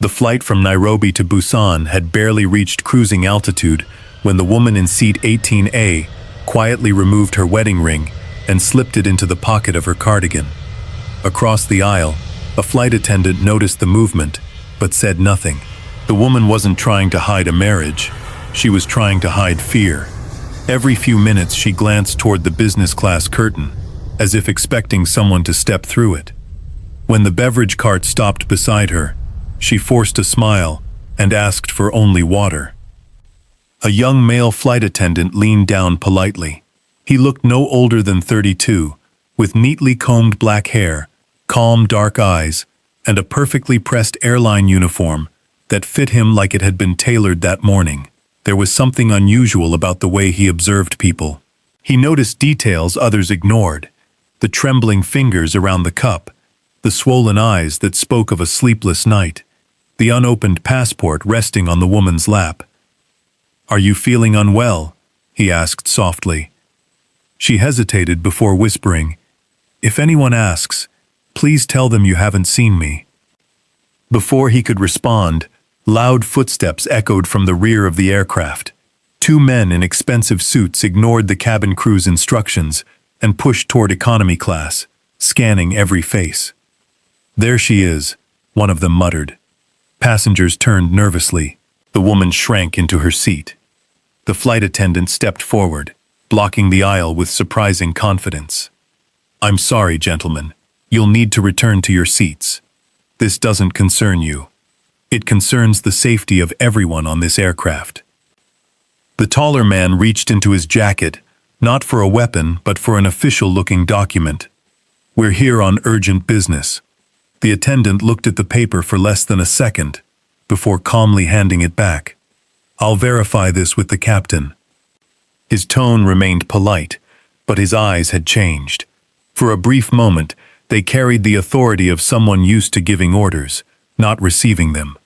The flight from Nairobi to Busan had barely reached cruising altitude when the woman in seat 18A quietly removed her wedding ring and slipped it into the pocket of her cardigan. Across the aisle, a flight attendant noticed the movement, but said nothing. The woman wasn't trying to hide a marriage. She was trying to hide fear. Every few minutes she glanced toward the business class curtain, as if expecting someone to step through it. When the beverage cart stopped beside her, she forced a smile and asked for only water. A young male flight attendant leaned down politely. He looked no older than 32, with neatly combed black hair, calm dark eyes, and a perfectly pressed airline uniform that fit him like it had been tailored that morning. There was something unusual about the way he observed people. He noticed details others ignored: the trembling fingers around the cup, the swollen eyes that spoke of a sleepless night, the unopened passport resting on the woman's lap. "Are you feeling unwell?" he asked softly. She hesitated before whispering, "If anyone asks, please tell them you haven't seen me." Before he could respond, loud footsteps echoed from the rear of the aircraft. Two men in expensive suits ignored the cabin crew's instructions and pushed toward economy class, scanning every face. "There she is," one of them muttered. Passengers turned nervously. The woman shrank into her seat. The flight attendant stepped forward, blocking the aisle with surprising confidence. "I'm sorry, gentlemen. You'll need to return to your seats. This doesn't concern you. It concerns the safety of everyone on this aircraft." The taller man reached into his jacket, not for a weapon, but for an official-looking document. "We're here on urgent business." The attendant looked at the paper for less than a second, before calmly handing it back. "I'll verify this with the captain." His tone remained polite, but his eyes had changed. For a brief moment, they carried the authority of someone used to giving orders, not receiving them.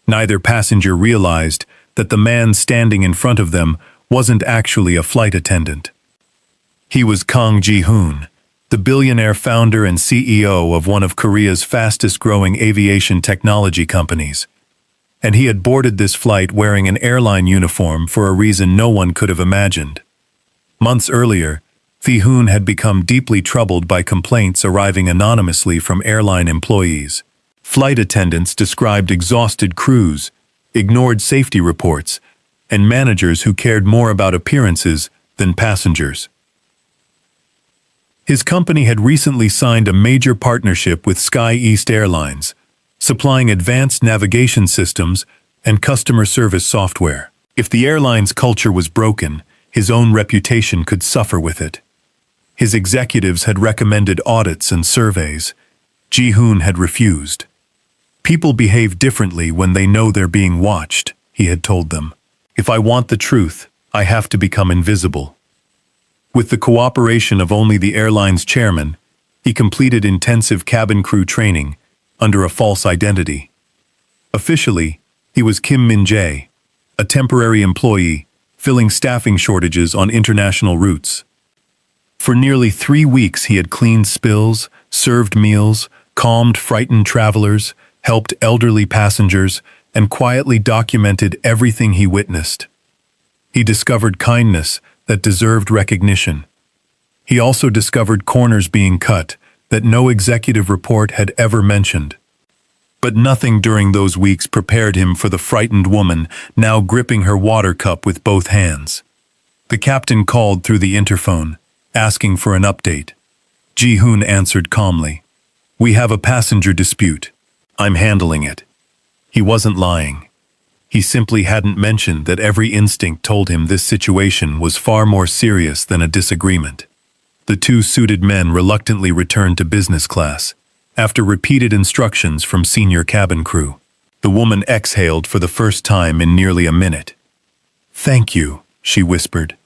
Neither passenger realized that the man standing in front of them wasn't actually a flight attendant. He was Kang Ji-hoon, the billionaire founder and CEO of one of Korea's fastest-growing aviation technology companies. And he had boarded this flight wearing an airline uniform for a reason no one could have imagined. Months earlier, Ji-hoon had become deeply troubled by complaints arriving anonymously from airline employees. Flight attendants described exhausted crews, ignored safety reports, and managers who cared more about appearances than passengers. His company had recently signed a major partnership with Sky East Airlines, supplying advanced navigation systems and customer service software. If the airline's culture was broken, his own reputation could suffer with it. His executives had recommended audits and surveys. Ji-hoon had refused. "People behave differently when they know they're being watched," he had told them. "If I want the truth, I have to become invisible." With the cooperation of only the airline's chairman, he completed intensive cabin crew training under a false identity. Officially, he was Kim Min-jae, a temporary employee, filling staffing shortages on international routes. For nearly 3 weeks he had cleaned spills, served meals, calmed frightened travelers, helped elderly passengers, and quietly documented everything he witnessed. He discovered kindness that deserved recognition. He also discovered corners being cut that no executive report had ever mentioned. But nothing during those weeks prepared him for the frightened woman now gripping her water cup with both hands. The captain called through the interphone, asking for an update. Ji-hoon answered calmly, "We have a passenger dispute. I'm handling it." He wasn't lying. He simply hadn't mentioned that every instinct told him this situation was far more serious than a disagreement. The two suited men reluctantly returned to business class, after repeated instructions from senior cabin crew. The woman exhaled for the first time in nearly a minute. "Thank you," she whispered.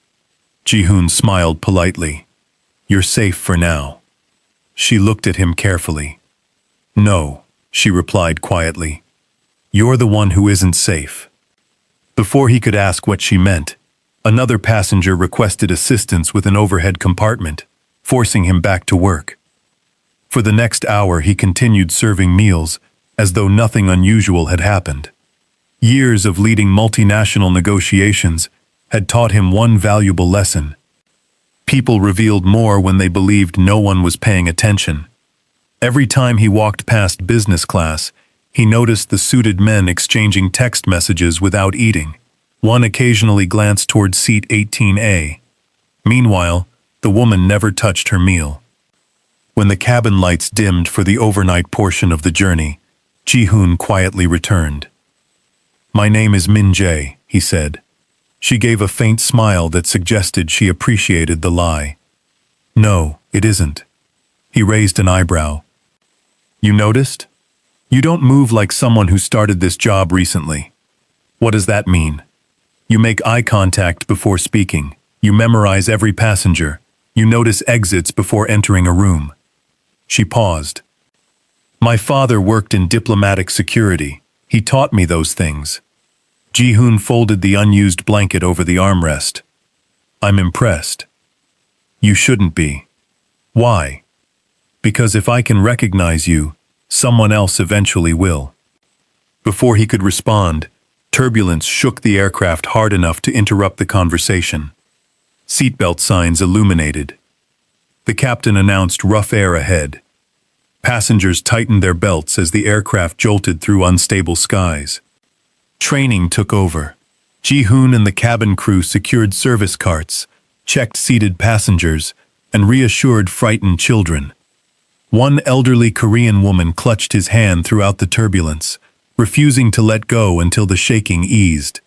Ji-hoon smiled politely. "You're safe for now." She looked at him carefully. "No," she replied quietly. "You're the one who isn't safe." Before he could ask what she meant, another passenger requested assistance with an overhead compartment, forcing him back to work. For the next hour he continued serving meals as though nothing unusual had happened. Years of leading multinational negotiations had taught him one valuable lesson. People revealed more when they believed no one was paying attention. Every time he walked past business class, he noticed the suited men exchanging text messages without eating. One occasionally glanced toward seat 18A. Meanwhile, the woman never touched her meal. When the cabin lights dimmed for the overnight portion of the journey, Ji-hoon quietly returned. "My name is Min Jae," he said. She gave a faint smile that suggested she appreciated the lie. "No, it isn't." He raised an eyebrow. "You noticed? You don't move like someone who started this job recently." "What does that mean?" "You make eye contact before speaking. You memorize every passenger. You notice exits before entering a room." She paused. "My father worked in diplomatic security. He taught me those things." Ji-hoon folded the unused blanket over the armrest. "I'm impressed." "You shouldn't be." "Why?" "Because if I can recognize you, someone else eventually will." Before he could respond, turbulence shook the aircraft hard enough to interrupt the conversation. Seatbelt signs illuminated. The captain announced rough air ahead. Passengers tightened their belts as the aircraft jolted through unstable skies. Training took over. Ji-hoon and the cabin crew secured service carts, checked seated passengers, and reassured frightened children. One elderly Korean woman clutched his hand throughout the turbulence, refusing to let go until the shaking eased.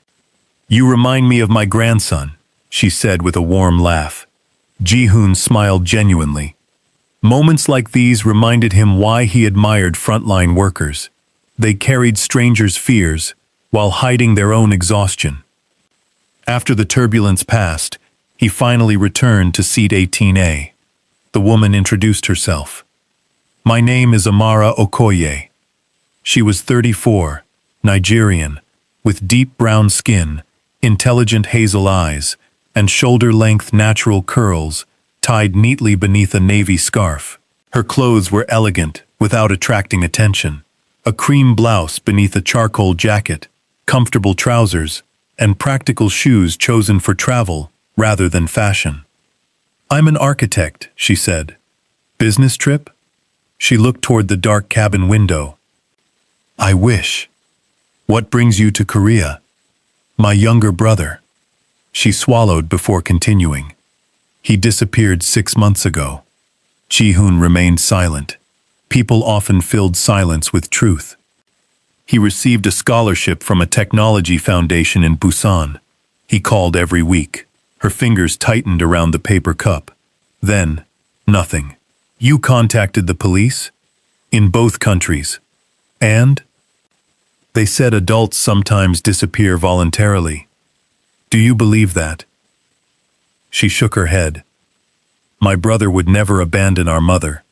"You remind me of my grandson," she said with a warm laugh. Ji-hoon smiled genuinely. Moments like these reminded him why he admired frontline workers. They carried strangers' fears while hiding their own exhaustion. After the turbulence passed, he finally returned to seat 18A. The woman introduced herself. "My name is Amara Okoye." She was 34, Nigerian, with deep brown skin, intelligent hazel eyes, and shoulder-length natural curls tied neatly beneath a navy scarf. Her clothes were elegant, without attracting attention. A cream blouse beneath a charcoal jacket, comfortable trousers, and practical shoes chosen for travel rather than fashion. "I'm an architect," she said. "Business trip?" She looked toward the dark cabin window. "I wish." "What brings you to Korea?" "My younger brother." She swallowed before continuing. "He disappeared 6 months ago." Ji-hoon remained silent. People often filled silence with truth. He received a scholarship from a technology foundation in Busan. He called every week. Her fingers tightened around the paper cup. Then, nothing. "You contacted the police?" "In both countries." "And?" "They said adults sometimes disappear voluntarily." "Do you believe that?" She shook her head. "My brother would never abandon our mother."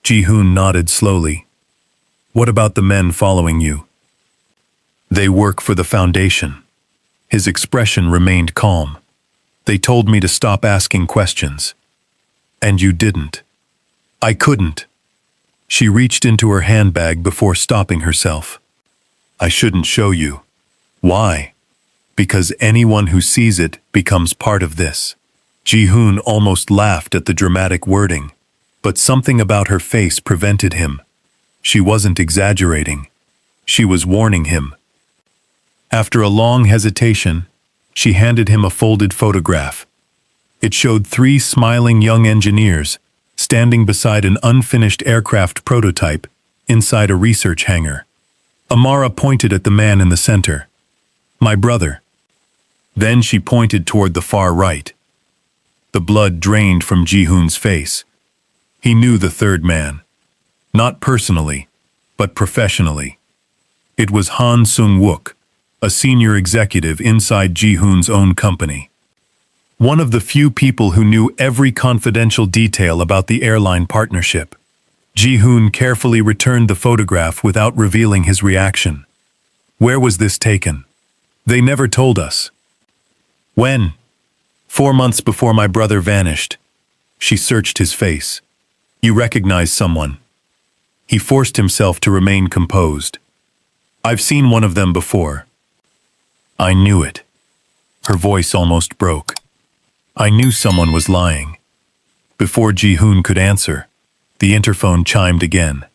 Ji-hoon nodded slowly. "What about the men following you?" "They work for the foundation." His expression remained calm. "They told me to stop asking questions." "And you didn't." "I couldn't." She reached into her handbag before stopping herself. "I shouldn't show you." "Why?" "Because anyone who sees it becomes part of this." Ji-hoon almost laughed at the dramatic wording, but something about her face prevented him. She wasn't exaggerating. She was warning him. After a long hesitation, she handed him a folded photograph. It showed 3 smiling young engineers standing beside an unfinished aircraft prototype inside a research hangar. Amara pointed at the man in the center. "My brother." Then she pointed toward the far right. The blood drained from Ji-hoon's face. He knew the third man. Not personally, but professionally. It was Han Sung-wook, a senior executive inside Ji-hoon's own company. One of the few people who knew every confidential detail about the airline partnership. Ji-hoon carefully returned the photograph without revealing his reaction. "Where was this taken?" "They never told us." "When?" 4 months before my brother vanished." She searched his face. "You recognize someone?" He forced himself to remain composed. "I've seen one of them before." "I knew it." Her voice almost broke. "I knew someone was lying." Before Ji-hoon could answer, the interphone chimed again.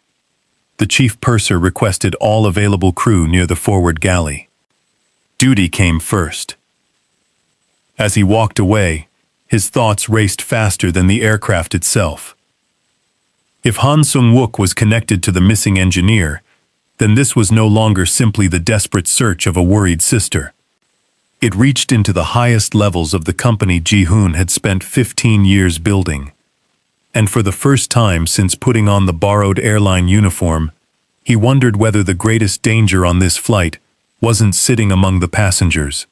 The chief purser requested all available crew near the forward galley. Duty came first. As he walked away, his thoughts raced faster than the aircraft itself. If Han Sung-wook was connected to the missing engineer, then this was no longer simply the desperate search of a worried sister. It reached into the highest levels of the company Ji-hoon had spent 15 years building. And for the first time since putting on the borrowed airline uniform, he wondered whether the greatest danger on this flight wasn't sitting among the passengers.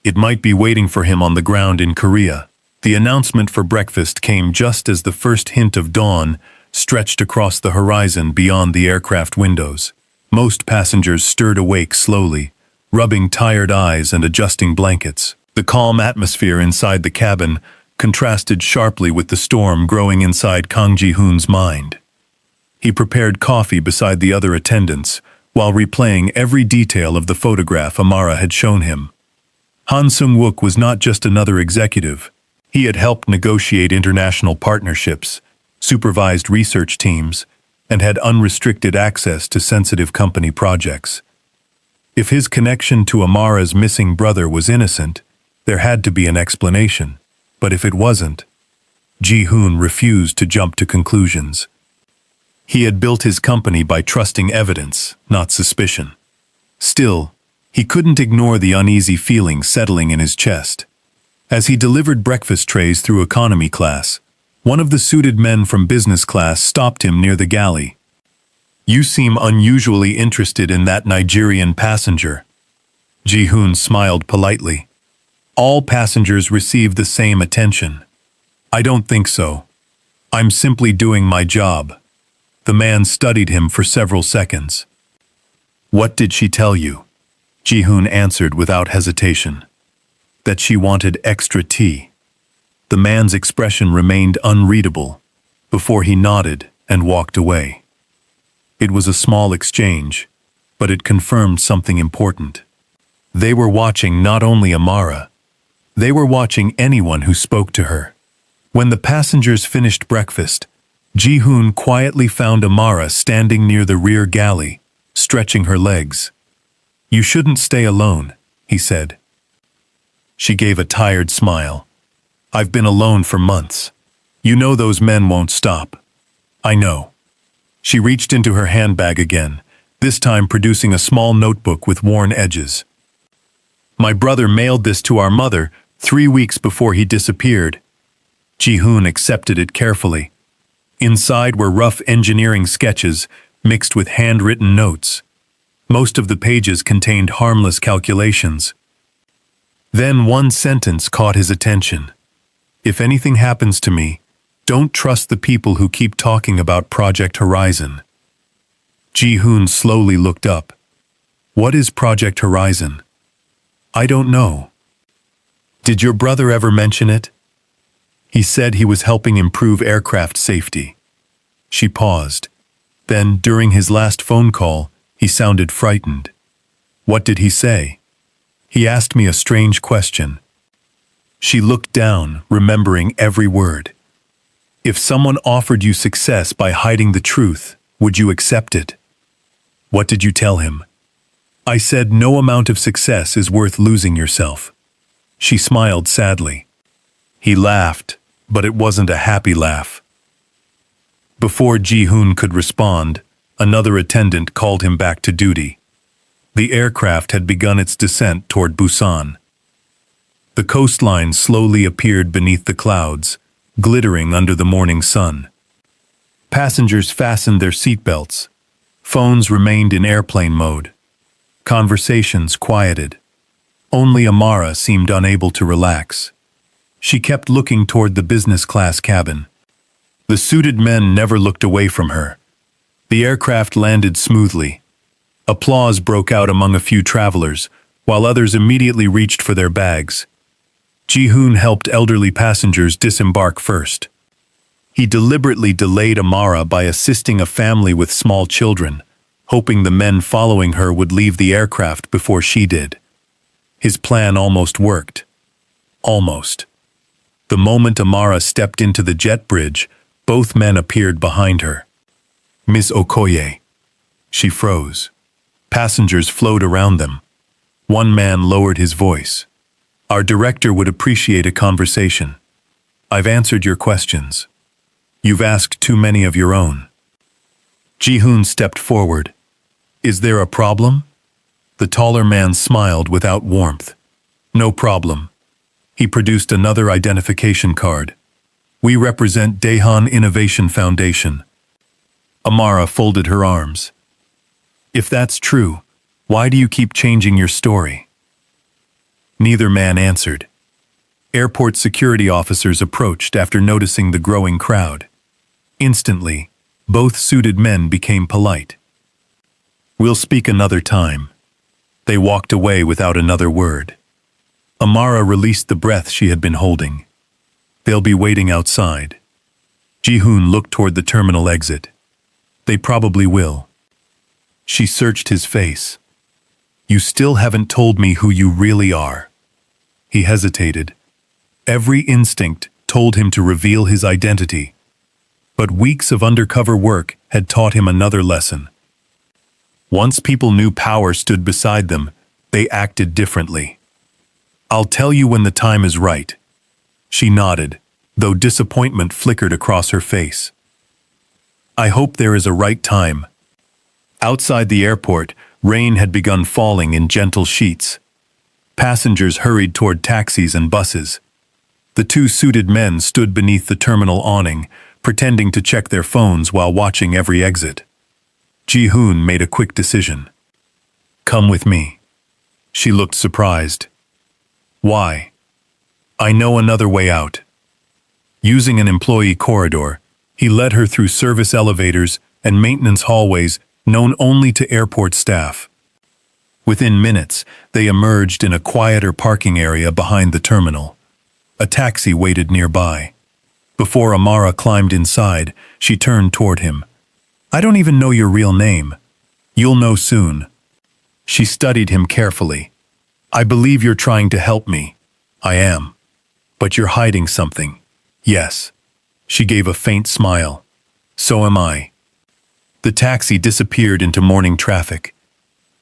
It might be waiting for him on the ground in Korea. The announcement for breakfast came just as the first hint of dawn stretched across the horizon beyond the aircraft windows. Most passengers stirred awake slowly, rubbing tired eyes and adjusting blankets. The calm atmosphere inside the cabin contrasted sharply with the storm growing inside Kang Ji-hoon's mind. He prepared coffee beside the other attendants, while replaying every detail of the photograph Amara had shown him. Han Sung-wook was not just another executive. He had helped negotiate international partnerships, supervised research teams, and had unrestricted access to sensitive company projects. If his connection to Amara's missing brother was innocent, there had to be an explanation. But if it wasn't, Ji-hoon refused to jump to conclusions. He had built his company by trusting evidence, not suspicion. Still, he couldn't ignore the uneasy feeling settling in his chest. As he delivered breakfast trays through economy class, one of the suited men from business class stopped him near the galley. "You seem unusually interested in that Nigerian passenger." Ji-hoon smiled politely. "All passengers receive the same attention." "I don't think so. I'm simply doing my job." The man studied him for several seconds. "What did she tell you?" Ji-hoon answered without hesitation. "That she wanted extra tea." The man's expression remained unreadable before he nodded and walked away. It was a small exchange, but it confirmed something important. They were watching not only Amara, they were watching anyone who spoke to her. When the passengers finished breakfast, Ji-hoon quietly found Amara standing near the rear galley, stretching her legs. "You shouldn't stay alone," he said. She gave a tired smile. "I've been alone for months. You know those men won't stop." "I know." She reached into her handbag again, this time producing a small notebook with worn edges. "My brother mailed this to our mother 3 weeks before he disappeared." Ji-hoon accepted it carefully. Inside were rough engineering sketches mixed with handwritten notes. Most of the pages contained harmless calculations. Then one sentence caught his attention. "If anything happens to me, don't trust the people who keep talking about Project Horizon." Ji-hoon slowly looked up. "What is Project Horizon?" "I don't know." "Did your brother ever mention it?" "He said he was helping improve aircraft safety." She paused. Then, during his last phone call, he sounded frightened. "What did he say?" "He asked me a strange question." She looked down, remembering every word. "If someone offered you success by hiding the truth, would you accept it?" "What did you tell him?" "I said no amount of success is worth losing yourself." She smiled sadly. He laughed, but it wasn't a happy laugh. Before Ji-hoon could respond, another attendant called him back to duty. The aircraft had begun its descent toward Busan. The coastline slowly appeared beneath the clouds, glittering under the morning sun. Passengers fastened their seatbelts. Phones remained in airplane mode. Conversations quieted. Only Amara seemed unable to relax. She kept looking toward the business class cabin. The suited men never looked away from her. The aircraft landed smoothly. Applause broke out among a few travelers, while others immediately reached for their bags. Ji-hoon helped elderly passengers disembark first. He deliberately delayed Amara by assisting a family with small children, hoping the men following her would leave the aircraft before she did. His plan almost worked. Almost. The moment Amara stepped into the jet bridge, both men appeared behind her. "Miss Okoye." She froze. Passengers flowed around them. One man lowered his voice. "Our director would appreciate a conversation. I've answered your questions. You've asked too many of your own." Ji-hoon stepped forward. "Is there a problem?" The taller man smiled without warmth. "No problem." He produced another identification card. "We represent Daehan Innovation Foundation." Amara folded her arms. "If that's true, why do you keep changing your story?" Neither man answered. Airport security officers approached after noticing the growing crowd. Instantly, both suited men became polite. "We'll speak another time." They walked away without another word. Amara released the breath she had been holding. "They'll be waiting outside." Ji-hoon looked toward the terminal exit. "They probably will." She searched his face. "You still haven't told me who you really are." He hesitated. Every instinct told him to reveal his identity. But weeks of undercover work had taught him another lesson. Once people knew power stood beside them, they acted differently. "I'll tell you when the time is right." She nodded, though disappointment flickered across her face. "I hope there is a right time." Outside the airport, rain had begun falling in gentle sheets. Passengers hurried toward taxis and buses. The two suited men stood beneath the terminal awning, pretending to check their phones while watching every exit. Ji-hoon made a quick decision. "Come with me." She looked surprised. "Why?" "I know another way out." Using an employee corridor, he led her through service elevators and maintenance hallways known only to airport staff. Within minutes, they emerged in a quieter parking area behind the terminal. A taxi waited nearby. Before Amara climbed inside, she turned toward him. "I don't even know your real name." "You'll know soon." She studied him carefully. "I believe you're trying to help me." "I am." "But you're hiding something." "Yes." She gave a faint smile. "So am I." The taxi disappeared into morning traffic.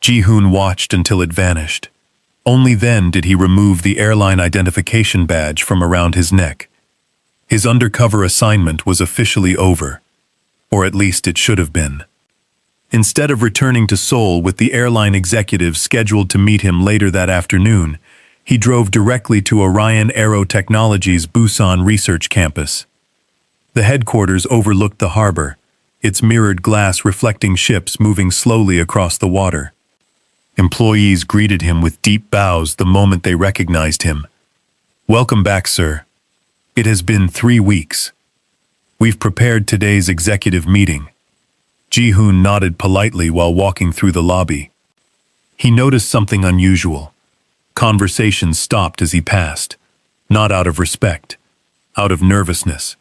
Ji-hoon watched until it vanished. Only then did he remove the airline identification badge from around his neck. His undercover assignment was officially over. Or at least it should have been. Instead of returning to Seoul with the airline executives scheduled to meet him later that afternoon, he drove directly to Orion Aero Technologies' Busan Research Campus. The headquarters overlooked the harbor, its mirrored glass reflecting ships moving slowly across the water. Employees greeted him with deep bows the moment they recognized him. "Welcome back, sir. It has been 3 weeks. We've prepared today's executive meeting." Ji-hoon nodded politely while walking through the lobby. He noticed something unusual. Conversations stopped as he passed, not out of respect, out of nervousness.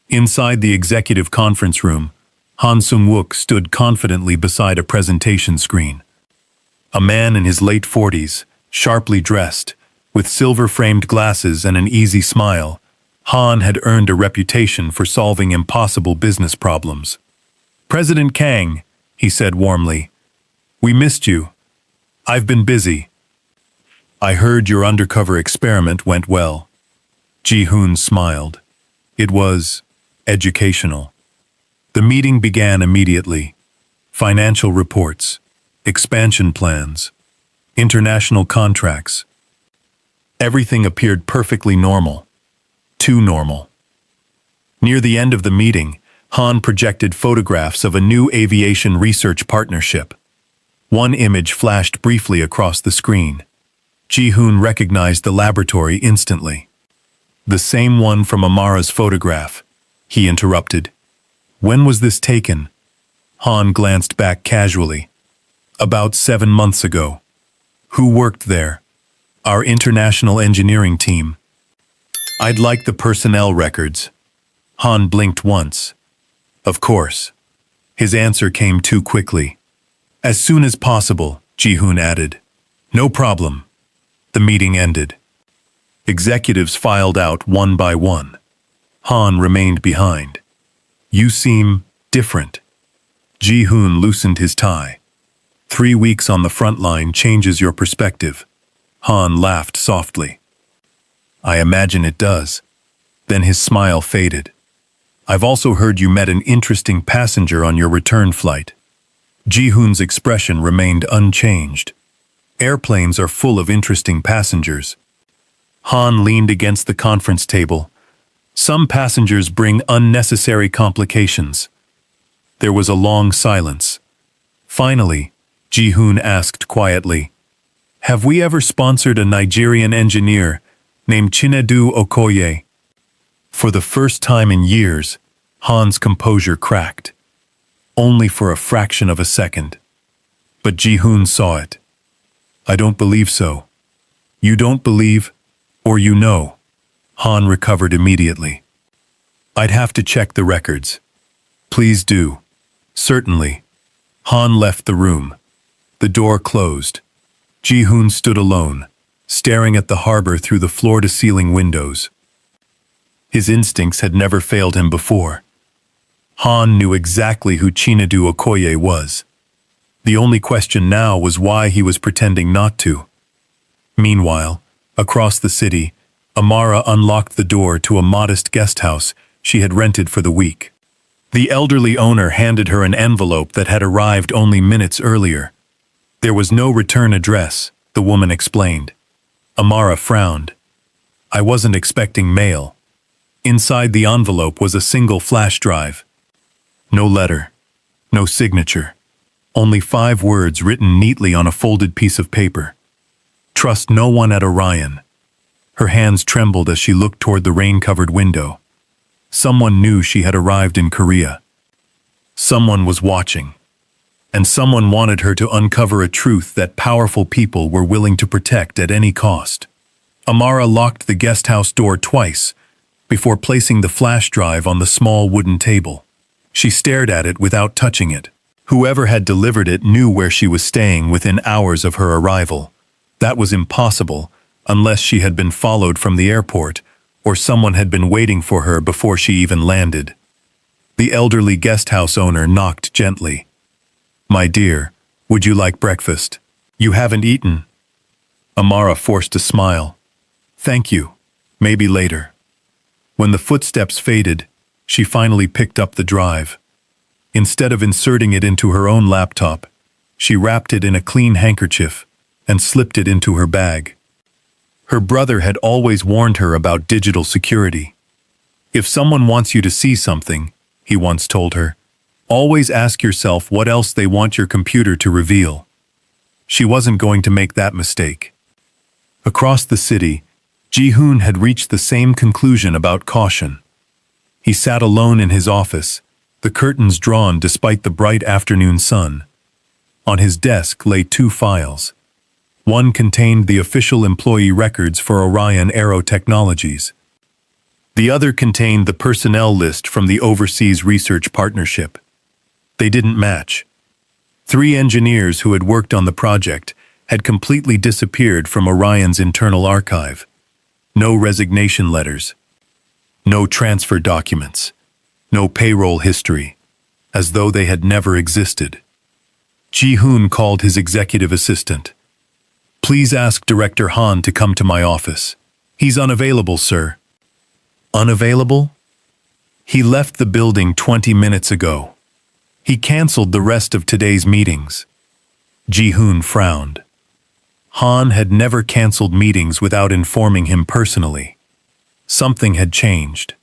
Inside the executive conference room, Han Sung-wook stood confidently beside a presentation screen. A man in his late 40s, sharply dressed, with silver-framed glasses and an easy smile, Han had earned a reputation for solving impossible business problems. "President Kang," he said warmly, "we missed you. I've been busy." "I heard your undercover experiment went well." Ji-hoon smiled. It was educational. The meeting began immediately. Financial reports, expansion plans, international contracts. Everything appeared perfectly normal. Too normal. Near the end of the meeting, Han projected photographs of a new aviation research partnership. One image flashed briefly across the screen. Ji-hoon recognized the laboratory instantly. "The same one from Amara's photograph," he interrupted. "When was this taken?" Han glanced back casually. "About 7 months ago." "Who worked there?" "Our international engineering team." "I'd like the personnel records." Han blinked once. Of course. His answer came too quickly. As soon as possible, Ji-hoon added. No problem. The meeting ended. Executives filed out one by one. Han remained behind. You seem different. Ji-hoon loosened his tie. 3 weeks on the front line changes your perspective. Han laughed softly. I imagine it does. Then his smile faded. I've also heard you met an interesting passenger on your return flight. Ji-hoon's expression remained unchanged. Airplanes are full of interesting passengers. Han leaned against the conference table. Some passengers bring unnecessary complications. There was a long silence. Finally, Ji-hoon asked quietly, Have we ever sponsored a Nigerian engineer named Chinedu Okoye? For the first time in years, Han's composure cracked. Only for a fraction of a second. But Ji-hoon saw it. I don't believe so. You don't believe, or you know. Han recovered immediately. I'd have to check the records. Please do. Certainly. Han left the room. The door closed. Ji-hoon stood alone, staring at the harbor through the floor-to-ceiling windows. His instincts had never failed him before. Han knew exactly who Chinedu Okoye was. The only question now was why he was pretending not to. Meanwhile, across the city, Amara unlocked the door to a modest guest house she had rented for the week. The elderly owner handed her an envelope that had arrived only minutes earlier. There was no return address, the woman explained. Amara frowned. I wasn't expecting mail. Inside the envelope was a single flash drive. No letter. No signature. Only 5 words written neatly on a folded piece of paper. Trust no one at Orion. Her hands trembled as she looked toward the rain-covered window. Someone knew she had arrived in Korea. Someone was watching. And someone wanted her to uncover a truth that powerful people were willing to protect at any cost. Amara locked the guest house door twice before placing the flash drive on the small wooden table. She stared at it without touching it. Whoever had delivered it knew where she was staying within hours of her arrival. That was impossible, unless she had been followed from the airport, or someone had been waiting for her before she even landed. The elderly guest house owner knocked gently. My dear, would you like breakfast? You haven't eaten. Amara forced a smile. Thank you. Maybe later. When the footsteps faded, she finally picked up the drive. Instead of inserting it into her own laptop, she wrapped it in a clean handkerchief and slipped it into her bag. Her brother had always warned her about digital security. If someone wants you to see something, he once told her, always ask yourself what else they want your computer to reveal. She wasn't going to make that mistake. Across the city, Ji-hoon had reached the same conclusion about caution. He sat alone in his office, the curtains drawn despite the bright afternoon sun. On his desk lay 2 files. One contained the official employee records for Orion Aero Technologies. The other contained the personnel list from the Overseas Research Partnership. They didn't match. 3 engineers who had worked on the project had completely disappeared from Orion's internal archive. No resignation letters. No transfer documents. No payroll history, as though they had never existed. Ji-hoon called his executive assistant. Please ask Director Han to come to my office. He's unavailable, sir. Unavailable? He left the building 20 minutes ago. He canceled the rest of today's meetings. Ji-hoon frowned. Han had never canceled meetings without informing him personally. Something had changed.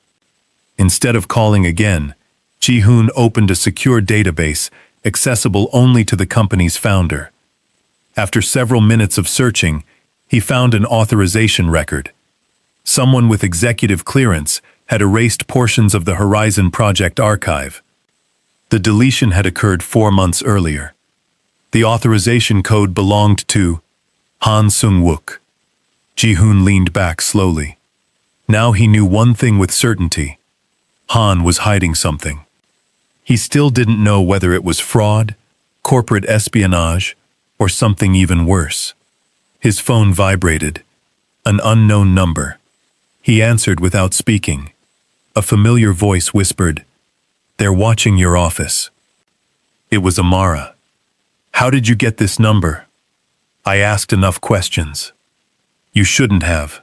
Instead of calling again, Ji-hoon opened a secure database accessible only to the company's founder. After several minutes of searching, he found an authorization record. Someone with executive clearance had erased portions of the Horizon Project archive. The deletion had occurred 4 months earlier. The authorization code belonged to Han Sung-wook. Ji-hoon leaned back slowly. Now he knew one thing with certainty. Han was hiding something. He still didn't know whether it was fraud, corporate espionage, or something even worse. His phone vibrated. An unknown number. He answered without speaking. A familiar voice whispered, "They're watching your office." It was Amara. "How did you get this number?" "I asked enough questions." "You shouldn't have."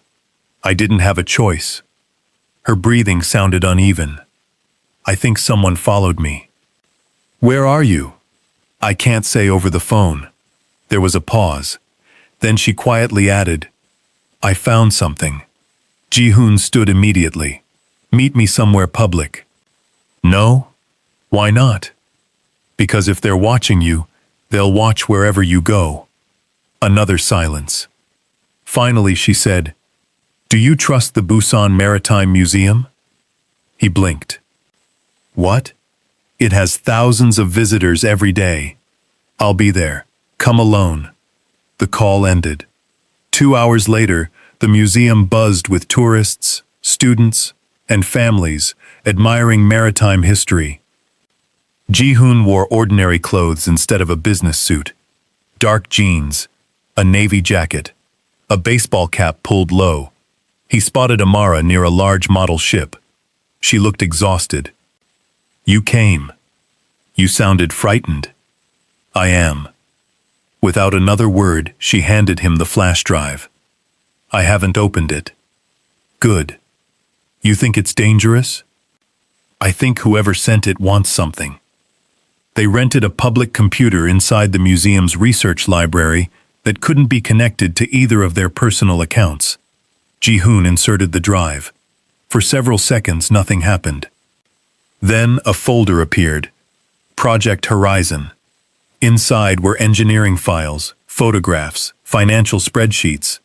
"I didn't have a choice." Her breathing sounded uneven. "I think someone followed me." "Where are you?" "I can't say over the phone." There was a pause. Then she quietly added, "I found something." Ji-hoon stood immediately. "Meet me somewhere public." "No? Why not?" "Because if they're watching you, they'll watch wherever you go." Another silence. Finally she said, "Do you trust the Busan Maritime Museum?" He blinked. "What?" "It has thousands of visitors every day." "I'll be there. Come alone." The call ended. 2 hours later, the museum buzzed with tourists, students, and families admiring maritime history. Ji-hoon wore ordinary clothes instead of a business suit. Dark jeans, a navy jacket, a baseball cap pulled low. He spotted Amara near a large model ship. She looked exhausted. "You came. You sounded frightened." "I am." Without another word, she handed him the flash drive. "I haven't opened it." "Good. You think it's dangerous?" "I think whoever sent it wants something." They rented a public computer inside the museum's research library that couldn't be connected to either of their personal accounts. Ji-hoon inserted the drive. For several seconds, nothing happened. Then a folder appeared. Project Horizon. Inside were engineering files, photographs, financial spreadsheets,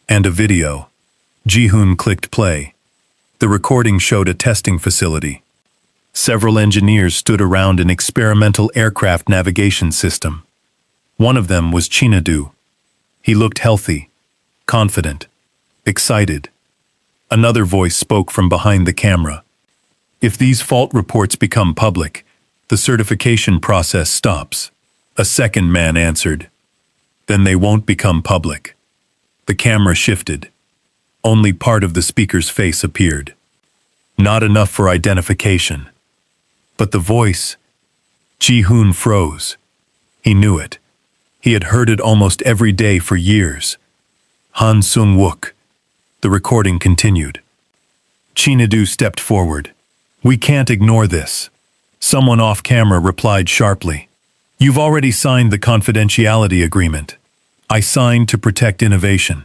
and a video. Ji-hoon clicked play. The recording showed a testing facility. Several engineers stood around an experimental aircraft navigation system. One of them was Chinadu. He looked healthy, confident, excited. Another voice spoke from behind the camera. "If these fault reports become public, the certification process stops." A second man answered. "Then they won't become public." The camera shifted. Only part of the speaker's face appeared. Not enough for identification. But the voice, Ji-hoon froze. He knew it. He had heard it almost every day for years. Han Sung-wook. The recording continued. Chinadu stepped forward. "We can't ignore this." Someone off camera replied sharply. "You've already signed the confidentiality agreement." "I signed to protect innovation."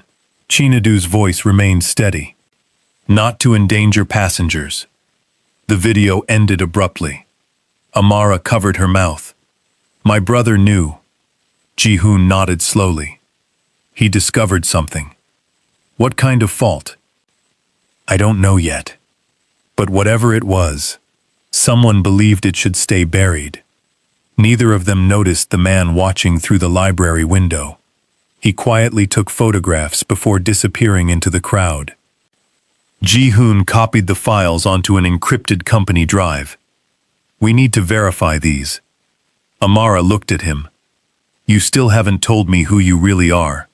Chinadu's voice remained steady. "Not to endanger passengers." The video ended abruptly. Amara covered her mouth. "My brother knew." Ji-hoon nodded slowly. "He discovered something." "What kind of fault?" "I don't know yet. But whatever it was, someone believed it should stay buried." Neither of them noticed the man watching through the library window. He quietly took photographs before disappearing into the crowd. Ji-hoon copied the files onto an encrypted company drive. "We need to verify these." Amara looked at him. "You still haven't told me who you really are."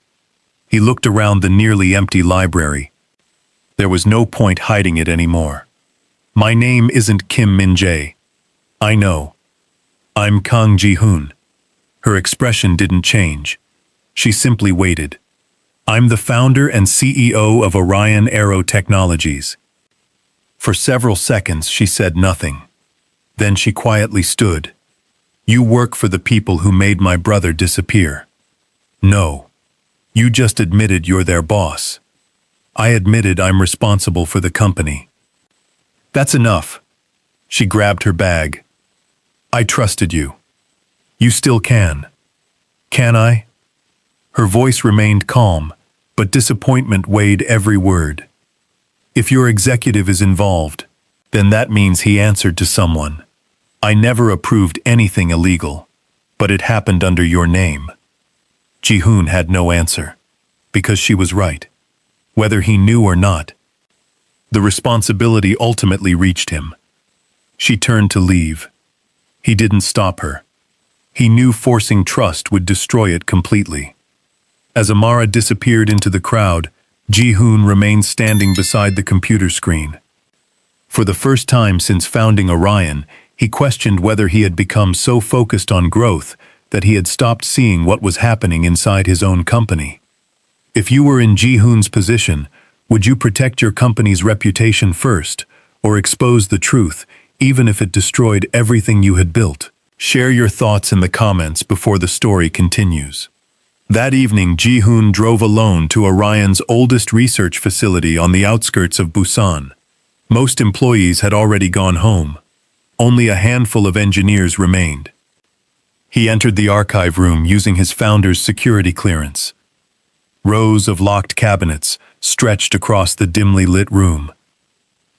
He looked around the nearly empty library. There was no point hiding it anymore. "My name isn't Kim Min-jae." "I know. I'm Kang Ji-hoon." Her expression didn't change. She simply waited. "I'm the founder and CEO of Orion Aero Technologies." For several seconds she said nothing. Then she quietly stood. "You work for the people who made my brother disappear." "No. You just admitted you're their boss." "I admitted I'm responsible for the company." "That's enough." She grabbed her bag. "I trusted you. You still can." "Can I?" Her voice remained calm, but disappointment weighed every word. "If your executive is involved, then that means he answered to someone. I never approved anything illegal, but it happened under your name." Ji-hoon had no answer, because she was right. Whether he knew or not, the responsibility ultimately reached him. She turned to leave. He didn't stop her. He knew forcing trust would destroy it completely. As Amara disappeared into the crowd, Ji-hoon remained standing beside the computer screen. For the first time since founding Orion, he questioned whether he had become so focused on growth that he had stopped seeing what was happening inside his own company. If you were in Ji-hoon's position, would you protect your company's reputation first, or expose the truth, even if it destroyed everything you had built? Share your thoughts in the comments before the story continues. That evening, Ji-hoon drove alone to Orion's oldest research facility on the outskirts of Busan. Most employees had already gone home. Only a handful of engineers remained. He entered the archive room using his founder's security clearance. Rows of locked cabinets stretched across the dimly lit room.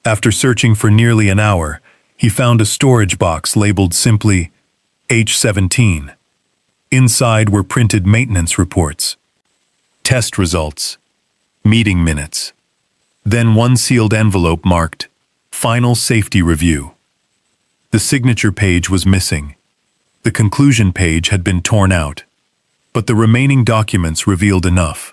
After searching for nearly an hour, he found a storage box labeled simply H17. Inside were printed maintenance reports, test results, meeting minutes. Then one sealed envelope marked Final Safety Review. The signature page was missing. The conclusion page had been torn out, but the remaining documents revealed enough.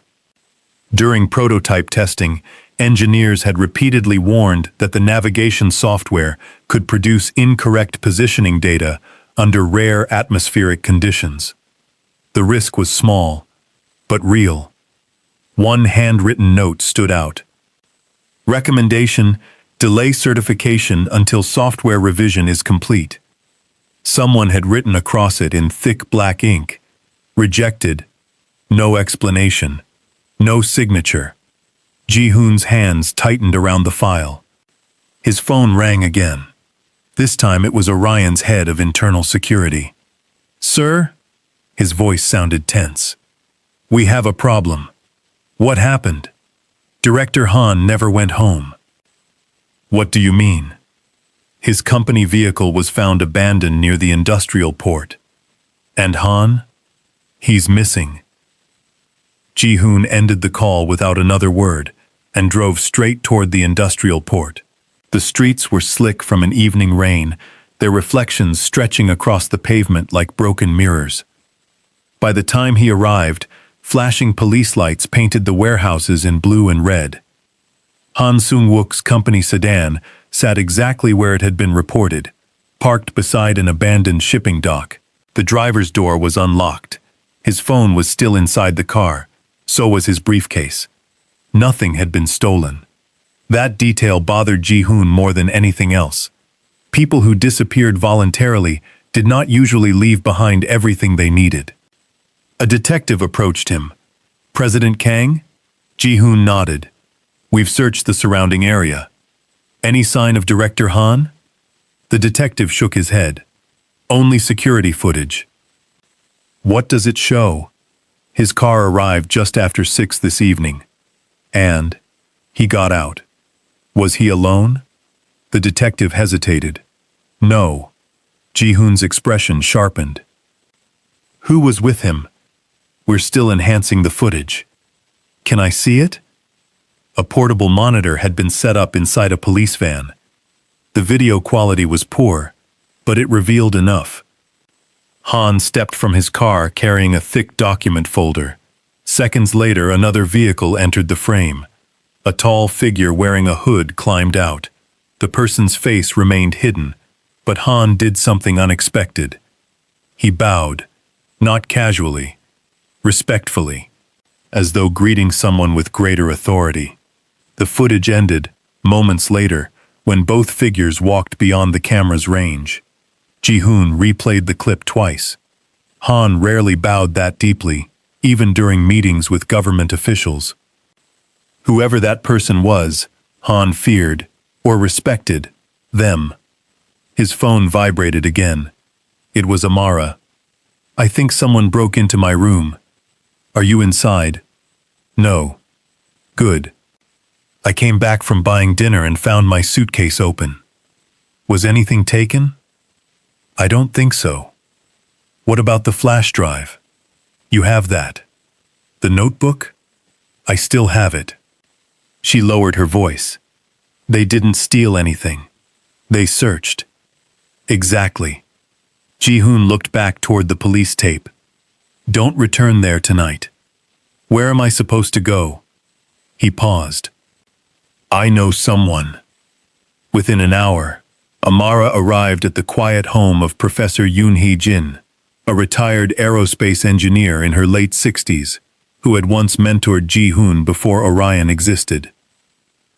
During prototype testing, engineers had repeatedly warned that the navigation software could produce incorrect positioning data under rare atmospheric conditions. The risk was small, but real. One handwritten note stood out. Recommendation: delay certification until software revision is complete. Someone had written across it in thick black ink. Rejected. No explanation. No signature. Ji-hoon's hands tightened around the file. His phone rang again. This time it was Orion's head of internal security. "Sir?" His voice sounded tense. "We have a problem." "What happened?" "Director Han never went home." "What do you mean?" "His company vehicle was found abandoned near the industrial port." "And Han?" "He's missing." Ji-hoon ended the call without another word and drove straight toward the industrial port. The streets were slick from an evening rain, their reflections stretching across the pavement like broken mirrors. By the time he arrived, flashing police lights painted the warehouses in blue and red. Han Sung-wook's company sedan sat exactly where it had been reported, parked beside an abandoned shipping dock. The driver's door was unlocked. His phone was still inside the car. So was his briefcase. Nothing had been stolen. That detail bothered Ji-hoon more than anything else. People who disappeared voluntarily did not usually leave behind everything they needed. A detective approached him. "President Kang?" Ji-hoon nodded. "We've searched the surrounding area." "Any sign of Director Han?" The detective shook his head. "Only security footage." "What does it show?" "His car arrived just after 6 this evening. And he got out." "Was he alone?" The detective hesitated. "No." Ji-hoon's expression sharpened. "Who was with him?" "We're still enhancing the footage." "Can I see it?" A portable monitor had been set up inside a police van. The video quality was poor, but it revealed enough. Han stepped from his car carrying a thick document folder. Seconds later, another vehicle entered the frame. A tall figure wearing a hood climbed out. The person's face remained hidden, but Han did something unexpected. He bowed, not casually, respectfully, as though greeting someone with greater authority. The footage ended, moments later, when both figures walked beyond the camera's range. Ji-hoon replayed the clip twice. Han rarely bowed that deeply, even during meetings with government officials. Whoever that person was, Han feared, or respected, them. His phone vibrated again. It was Amara. "I think someone broke into my room. Are you inside?" "No." "Good. I came back from buying dinner and found my suitcase open." "Was anything taken?" "I don't think so." "What about the flash drive?" "You have that." "The notebook?" "I still have it." She lowered her voice. "They didn't steal anything. They searched." Exactly. Ji-hoon looked back toward the police tape. Don't return there tonight. Where am I supposed to go? He paused. I know someone. Within an hour, Amara arrived at the quiet home of Professor Yoon Hee-jin, a retired aerospace engineer in her late 60s, who had once mentored Ji-hoon before Orion existed.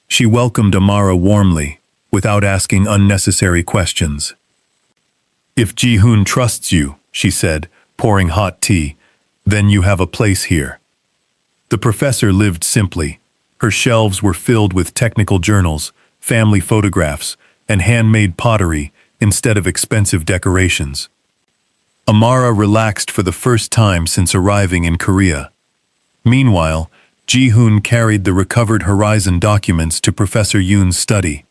She welcomed Amara warmly, without asking unnecessary questions. If Ji-hoon trusts you, she said, pouring hot tea, then you have a place here. The professor lived simply. Her shelves were filled with technical journals, family photographs, and handmade pottery instead of expensive decorations. Amara relaxed for the first time since arriving in Korea. Meanwhile, Ji-hoon carried the recovered Horizon documents to Professor Yoon's study.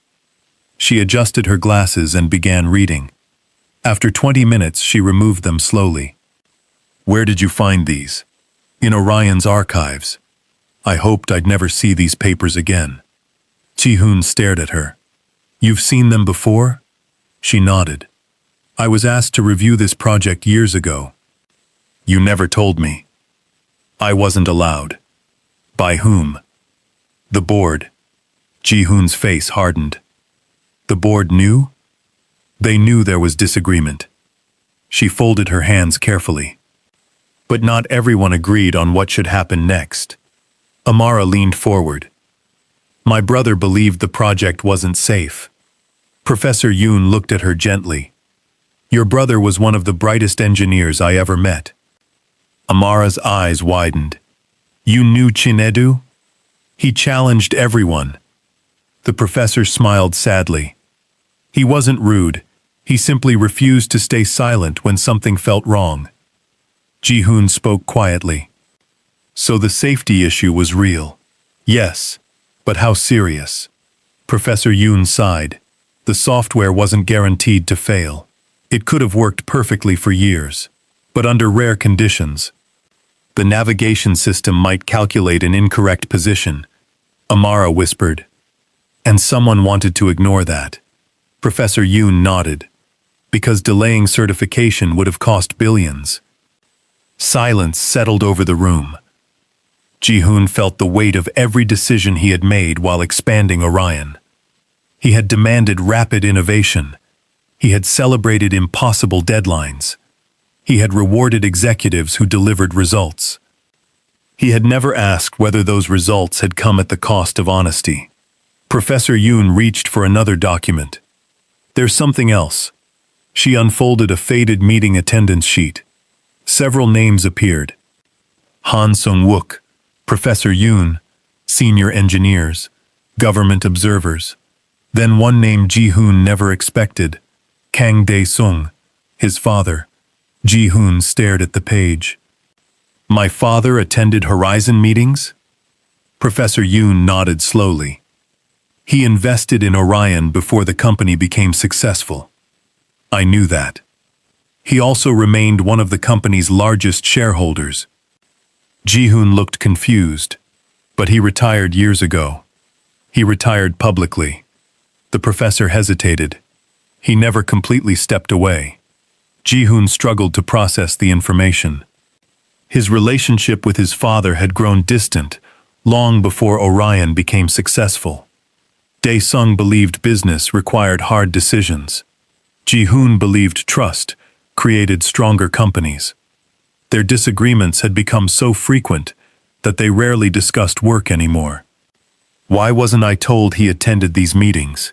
She adjusted her glasses and began reading. After 20 minutes, she removed them slowly. Where did you find these? In Orion's archives. I hoped I'd never see these papers again. Ji-hoon stared at her. You've seen them before? She nodded. I was asked to review this project years ago. You never told me. I wasn't allowed. By whom? The board. Ji-hoon's face hardened. The board knew? They knew there was disagreement. She folded her hands carefully. But not everyone agreed on what should happen next. Amara leaned forward. My brother believed the project wasn't safe. Professor Yoon looked at her gently. Your brother was one of the brightest engineers I ever met. Amara's eyes widened. You knew Chinedu? He challenged everyone. The professor smiled sadly. He wasn't rude. He simply refused to stay silent when something felt wrong. Ji-hoon spoke quietly. So the safety issue was real. Yes, but how serious? Professor Yoon sighed. The software wasn't guaranteed to fail. It could have worked perfectly for years, but under rare conditions. The navigation system might calculate an incorrect position, Amara whispered. And someone wanted to ignore that. Professor Yoon nodded. Because delaying certification would have cost billions. Silence settled over the room. Ji-hoon felt the weight of every decision he had made while expanding Orion. He had demanded rapid innovation. He had celebrated impossible deadlines. He had rewarded executives who delivered results. He had never asked whether those results had come at the cost of honesty. Professor Yoon reached for another document. There's something else. She unfolded a faded meeting attendance sheet. Several names appeared. Han Sung-wook, Professor Yoon, senior engineers, government observers. Then one name Ji-hoon never expected, Kang Dae-sung, his father. Ji-hoon stared at the page. My father attended Horizon meetings? Professor Yoon nodded slowly. He invested in Orion before the company became successful. I knew that. He also remained one of the company's largest shareholders. Ji-hoon looked confused, but he retired years ago. He retired publicly. The professor hesitated. He never completely stepped away. Ji-hoon struggled to process the information. His relationship with his father had grown distant long before Orion became successful. Dae-sung believed business required hard decisions. Ji-hoon believed trust created stronger companies. Their disagreements had become so frequent that they rarely discussed work anymore. Why wasn't I told he attended these meetings?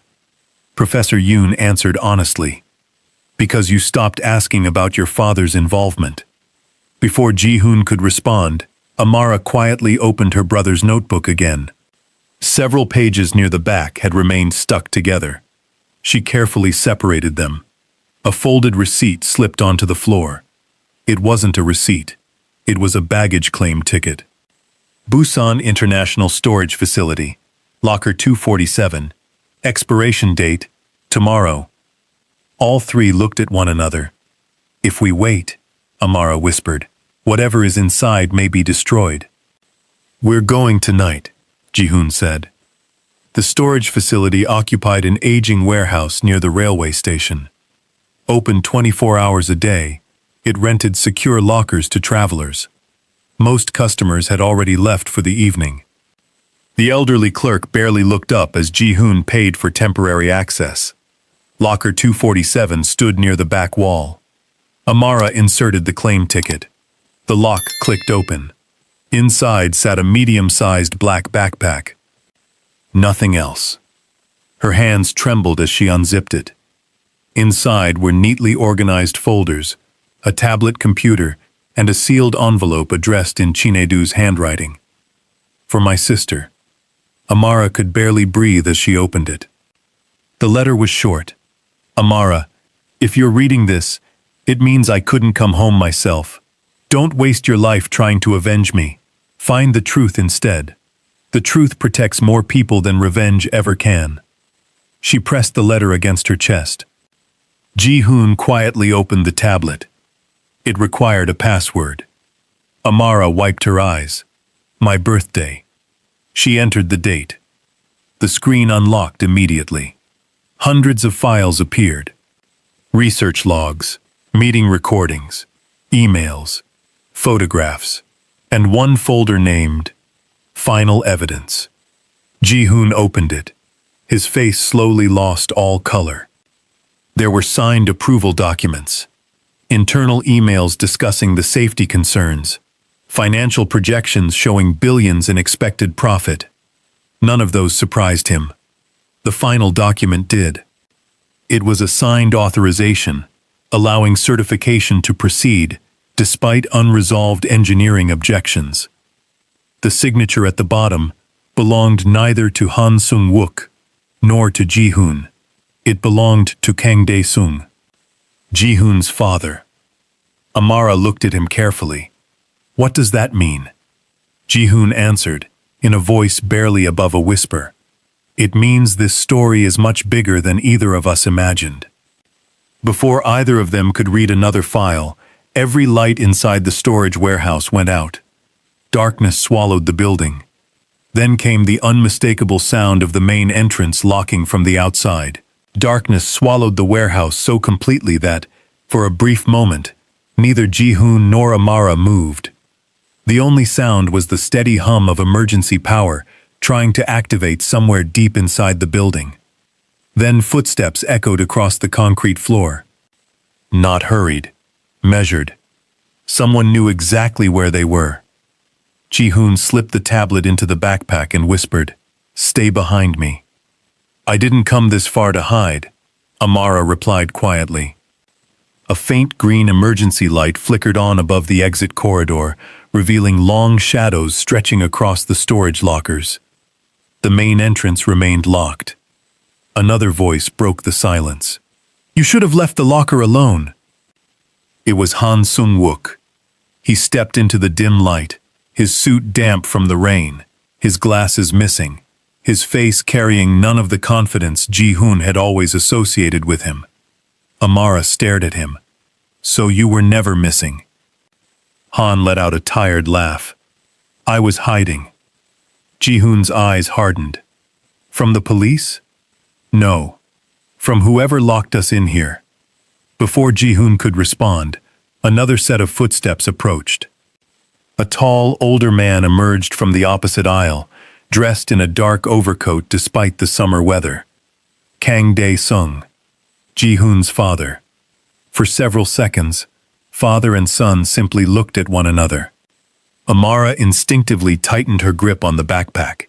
Professor Yoon answered honestly. Because you stopped asking about your father's involvement. Before Ji-hoon could respond, Amara quietly opened her brother's notebook again. Several pages near the back had remained stuck together. She carefully separated them. A folded receipt slipped onto the floor. It wasn't a receipt. It was a baggage claim ticket. Busan International Storage Facility, Locker 247, expiration date, tomorrow. All three looked at one another. If we wait, Amara whispered, whatever is inside may be destroyed. We're going tonight, Ji-hoon said. The storage facility occupied an aging warehouse near the railway station. Open 24 hours a day, it rented secure lockers to travelers. Most customers had already left for the evening. The elderly clerk barely looked up as Ji-hoon paid for temporary access. Locker 247 stood near the back wall. Amara inserted the claim ticket. The lock clicked open. Inside sat a medium-sized black backpack. Nothing else. Her hands trembled as she unzipped it. Inside were neatly organized folders, a tablet computer, and a sealed envelope addressed in Chinedu's handwriting. For my sister. Amara could barely breathe as she opened it. The letter was short. Amara, if you're reading this, it means I couldn't come home myself. Don't waste your life trying to avenge me. Find the truth instead. The truth protects more people than revenge ever can. She pressed the letter against her chest. Ji-hoon quietly opened the tablet. It required a password. Amara wiped her eyes. My birthday. She entered the date. The screen unlocked immediately. Hundreds of files appeared. Research logs, meeting recordings, emails, photographs, and one folder named Final Evidence. Ji-hoon opened it. His face slowly lost all color. There were signed approval documents, internal emails discussing the safety concerns, financial projections showing billions in expected profit. None of those surprised him. The final document did. It was a signed authorization, allowing certification to proceed, despite unresolved engineering objections. The signature at the bottom belonged neither to Han Sung-wook nor to Ji-hoon. It belonged to Kang Dae-sung, Ji-hoon's father. Amara looked at him carefully. What does that mean? Ji-hoon answered, in a voice barely above a whisper. It means this story is much bigger than either of us imagined. Before either of them could read another file, every light inside the storage warehouse went out. Darkness swallowed the building. Then came the unmistakable sound of the main entrance locking from the outside. Darkness swallowed the warehouse so completely that, for a brief moment, neither Ji-hoon nor Amara moved. The only sound was the steady hum of emergency power trying to activate somewhere deep inside the building. Then footsteps echoed across the concrete floor. Not hurried, measured. Someone knew exactly where they were. Ji-hoon slipped the tablet into the backpack and whispered, "Stay behind me." "I didn't come this far to hide," Amara replied quietly. A faint green emergency light flickered on above the exit corridor, revealing long shadows stretching across the storage lockers. The main entrance remained locked. Another voice broke the silence. "You should have left the locker alone." It was Han Sung-wook. He stepped into the dim light, his suit damp from the rain, his glasses missing, his face carrying none of the confidence Ji-hoon had always associated with him. Amara stared at him. "So you were never missing." Han let out a tired laugh. "I was hiding." Ji-hoon's eyes hardened. "From the police?" "No. From whoever locked us in here." Before Ji-hoon could respond, another set of footsteps approached. A tall, older man emerged from the opposite aisle, dressed in a dark overcoat despite the summer weather. Kang Dae-sung, Ji-hoon's father. For several seconds, father and son simply looked at one another. Amara instinctively tightened her grip on the backpack.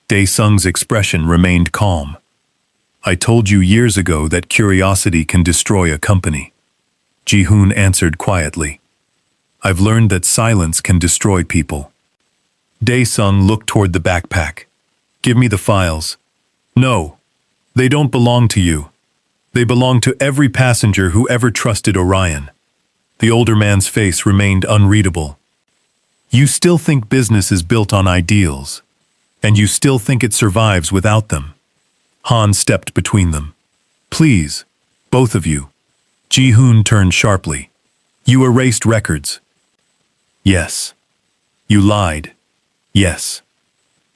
Dae-sung's expression remained calm. "I told you years ago that curiosity can destroy a company," Ji-hoon answered quietly. "I've learned that silence can destroy people." Dae-sung looked toward the backpack. "Give me the files." "No, they don't belong to you. They belong to every passenger who ever trusted Orion." The older man's face remained unreadable. "You still think business is built on ideals, and you still think it survives without them." Han stepped between them. "Please, both of you." Ji-hoon turned sharply. "You erased records." "Yes." "You lied." "Yes."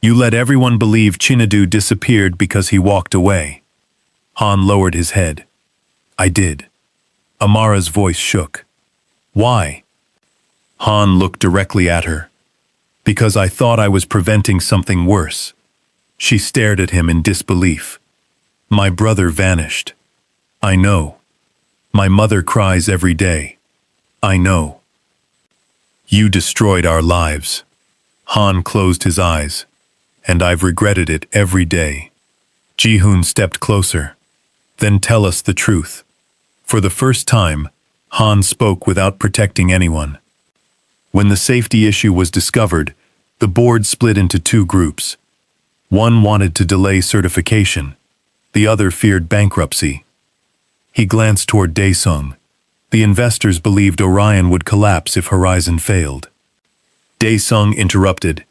"You let everyone believe Chinedu disappeared because he walked away." Han lowered his head. "I did." Amara's voice shook. Why? Han looked directly at her. Because I thought I was preventing something worse. She stared at him in disbelief. My brother vanished. I know. My mother cries every day. I know. You destroyed our lives. Han closed his eyes. And I've regretted it every day. Ji-hoon stepped closer. Then tell us the truth. For the first time, Han spoke without protecting anyone. When the safety issue was discovered, the board split into two groups. One wanted to delay certification. The other feared bankruptcy. He glanced toward Daesung. The investors believed Orion would collapse if Horizon failed. Daesung interrupted.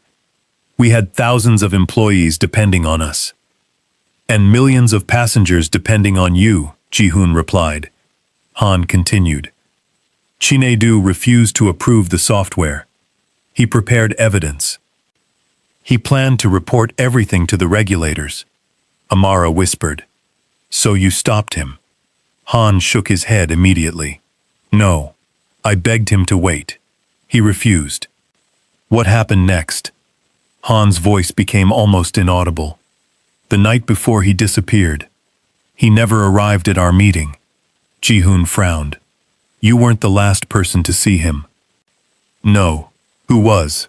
We had thousands of employees depending on us. And millions of passengers depending on you, Ji-hoon replied. Han continued. Chinedu refused to approve the software. He prepared evidence. He planned to report everything to the regulators. Amara whispered. So you stopped him? Han shook his head immediately. No. I begged him to wait. He refused. What happened next? Han's voice became almost inaudible. The night before he disappeared. He never arrived at our meeting. Ji-hoon frowned. You weren't the last person to see him. No. Who was?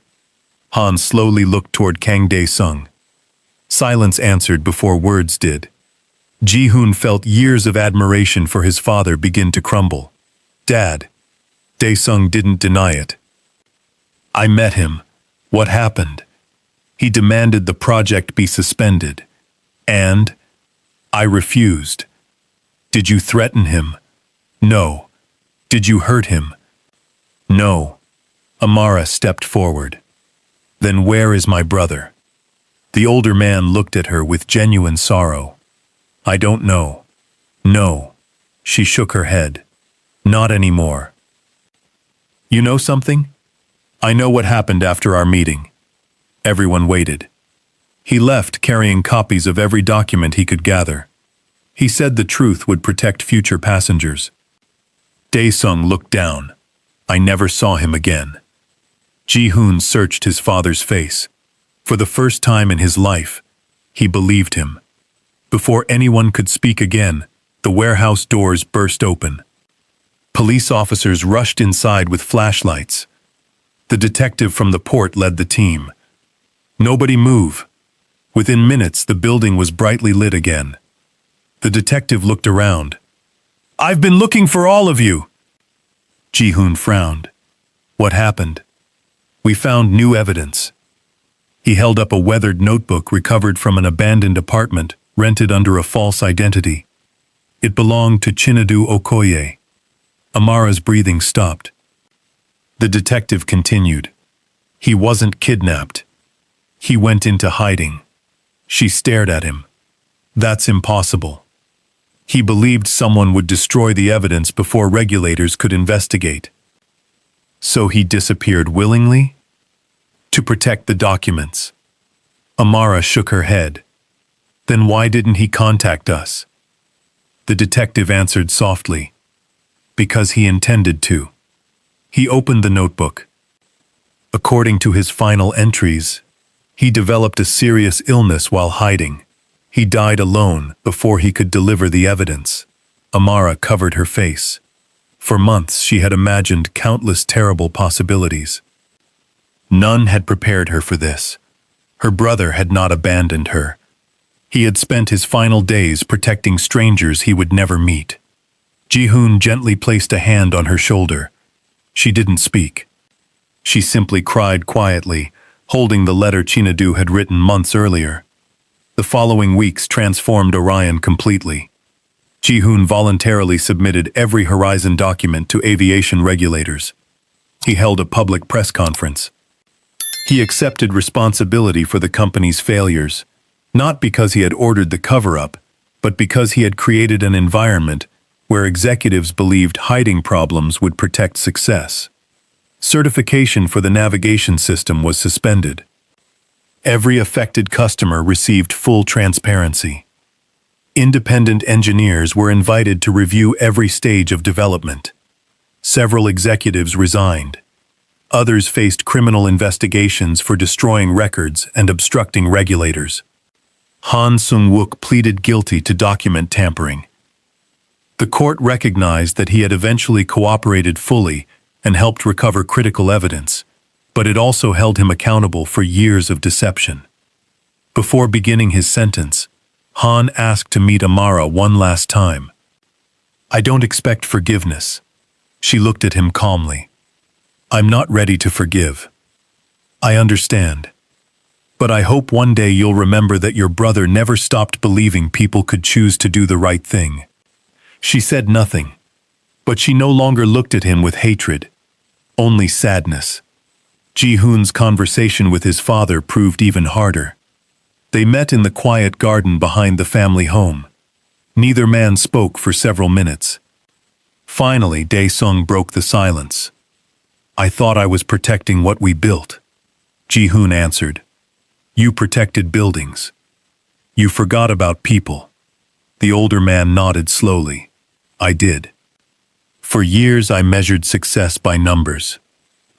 Han slowly looked toward Kang Daesung. Silence answered before words did. Ji-hoon felt years of admiration for his father begin to crumble. Dad. Daesung didn't deny it. I met him. What happened? He demanded the project be suspended. And? I refused. Did you threaten him? No. Did you hurt him? No. Amara stepped forward. Then where is my brother? The older man looked at her with genuine sorrow. I don't know. No. She shook her head. Not anymore. You know something? I know what happened after our meeting. Everyone waited. He left carrying copies of every document he could gather. He said the truth would protect future passengers. Daesung looked down. I never saw him again. Ji-hoon searched his father's face. For the first time in his life, he believed him. Before anyone could speak again, the warehouse doors burst open. Police officers rushed inside with flashlights. The detective from the port led the team. Nobody move. Within minutes, the building was brightly lit again. The detective looked around. I've been looking for all of you. Ji-hoon frowned. What happened? We found new evidence. He held up a weathered notebook recovered from an abandoned apartment rented under a false identity. It belonged to Chinedu Okoye. Amara's breathing stopped. The detective continued. He wasn't kidnapped. He went into hiding. She stared at him. That's impossible. He believed someone would destroy the evidence before regulators could investigate. So he disappeared willingly? To protect the documents. Amara shook her head. Then why didn't he contact us? The detective answered softly. Because he intended to. He opened the notebook. According to his final entries, he developed a serious illness while hiding. He died alone before he could deliver the evidence. Amara covered her face. For months she had imagined countless terrible possibilities. None had prepared her for this. Her brother had not abandoned her. He had spent his final days protecting strangers he would never meet. Ji-hoon gently placed a hand on her shoulder. She didn't speak. She simply cried quietly, holding the letter Chinedu had written months earlier. The following weeks transformed Orion completely. Ji-hoon voluntarily submitted every Horizon document to aviation regulators. He held a public press conference. He accepted responsibility for the company's failures, not because he had ordered the cover-up, but because he had created an environment where executives believed hiding problems would protect success. Certification for the navigation system was suspended. Every affected customer received full transparency. Independent engineers were invited to review every stage of development. Several executives resigned. Others faced criminal investigations for destroying records and obstructing regulators. Han Sung-wook pleaded guilty to document tampering. The court recognized that he had eventually cooperated fully and helped recover critical evidence, but it also held him accountable for years of deception. Before beginning his sentence, Han asked to meet Amara one last time. "I don't expect forgiveness." She looked at him calmly. "I'm not ready to forgive. I understand. But I hope one day you'll remember that your brother never stopped believing people could choose to do the right thing." She said nothing, but she no longer looked at him with hatred, only sadness. Ji-hoon's conversation with his father proved even harder. They met in the quiet garden behind the family home. Neither man spoke for several minutes. Finally, Dae-sung broke the silence. "I thought I was protecting what we built," Ji-hoon answered. "You protected buildings. You forgot about people." The older man nodded slowly. "I did. For years I measured success by numbers.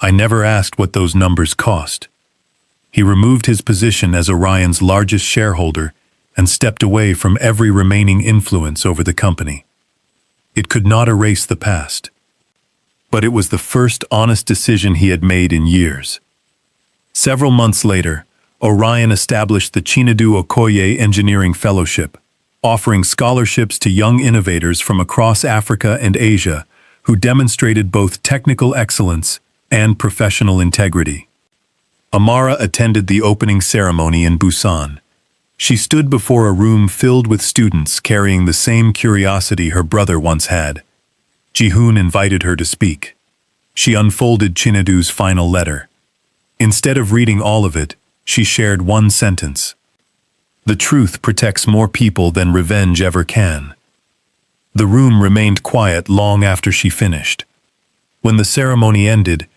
I never asked what those numbers cost." He removed his position as Orion's largest shareholder and stepped away from every remaining influence over the company. It could not erase the past, but it was the first honest decision he had made in years. Several months later, Orion established the Chinadu Okoye Engineering Fellowship, offering scholarships to young innovators from across Africa and Asia who demonstrated both technical excellence and professional integrity. Amara attended the opening ceremony in Busan. She stood before a room filled with students carrying the same curiosity her brother once had. Ji-hoon invited her to speak. She unfolded Chinadu's final letter. Instead of reading all of it, she shared one sentence. "The truth protects more people than revenge ever can." The room remained quiet long after she finished. When the ceremony ended,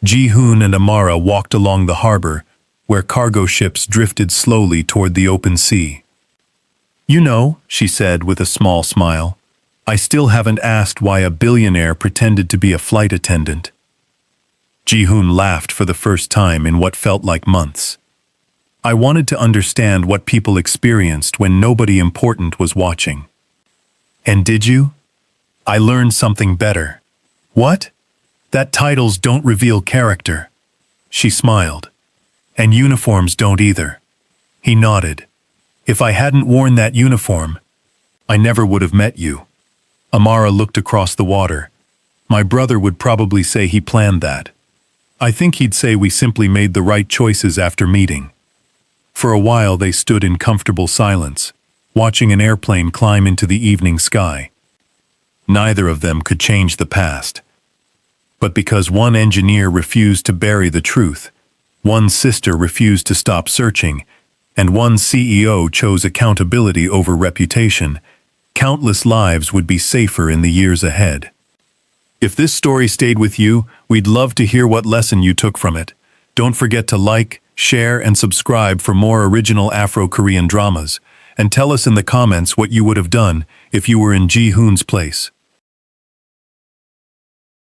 Ji-hoon and Amara walked along the harbor, where cargo ships drifted slowly toward the open sea. "You know," she said with a small smile, "I still haven't asked why a billionaire pretended to be a flight attendant." Ji-hoon laughed for the first time in what felt like months. "I wanted to understand what people experienced when nobody important was watching." "And did you?" "I learned something better." "What?" "That titles don't reveal character." She smiled. "And uniforms don't either." He nodded. "If I hadn't worn that uniform, I never would have met you." Amara looked across the water. "My brother would probably say he planned that. I think he'd say we simply made the right choices after meeting." For a while they stood in comfortable silence, watching an airplane climb into the evening sky. Neither of them could change the past. But because one engineer refused to bury the truth, one sister refused to stop searching, and one CEO chose accountability over reputation, countless lives would be safer in the years ahead. If this story stayed with you, we'd love to hear what lesson you took from it. Don't forget to like, share, and subscribe for more original Afro-Korean dramas, and tell us in the comments what you would have done if you were in Ji-hoon's place.